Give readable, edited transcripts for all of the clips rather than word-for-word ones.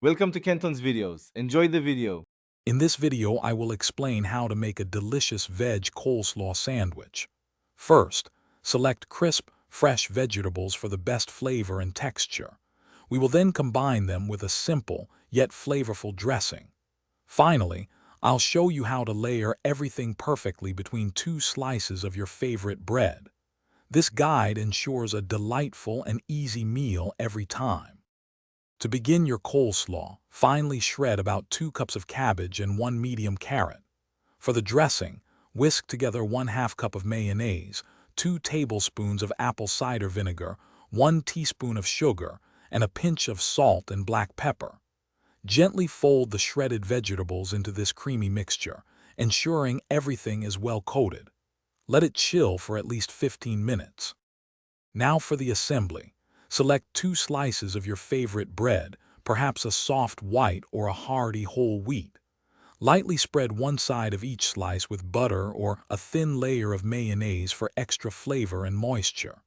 Welcome to Kenton's videos. Enjoy the video. In this video, I will explain how to make a delicious veg coleslaw sandwich. First, select crisp, fresh vegetables for the best flavor and texture. We will then combine them with a simple, yet flavorful dressing. Finally, I'll show you how to layer everything perfectly between two slices of your favorite bread. This guide ensures a delightful and easy meal every time. To begin your coleslaw, finely shred about 2 cups of cabbage and 1 medium carrot. For the dressing, whisk together 1/2 cup of mayonnaise, 2 tablespoons of apple cider vinegar, 1 teaspoon of sugar, and a pinch of salt and black pepper. Gently fold the shredded vegetables into this creamy mixture, ensuring everything is well coated. Let it chill for at least 15 minutes. Now for the assembly. Select 2 slices of your favorite bread, perhaps a soft white or a hearty whole wheat. Lightly spread one side of each slice with butter or a thin layer of mayonnaise for extra flavor and moisture.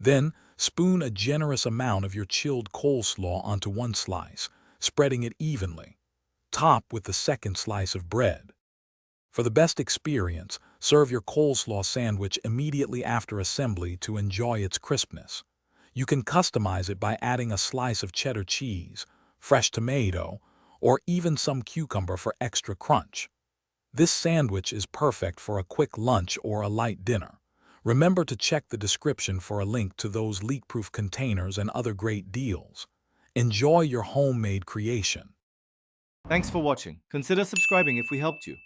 Then, spoon a generous amount of your chilled coleslaw onto one slice, spreading it evenly. Top with the second slice of bread. For the best experience, serve your coleslaw sandwich immediately after assembly to enjoy its crispness. You can customize it by adding a slice of cheddar cheese, fresh tomato, or even some cucumber for extra crunch. This sandwich is perfect for a quick lunch or a light dinner. Remember to check the description for a link to those leak-proof containers and other great deals. Enjoy your homemade creation. Thanks for watching. Consider subscribing if we helped you.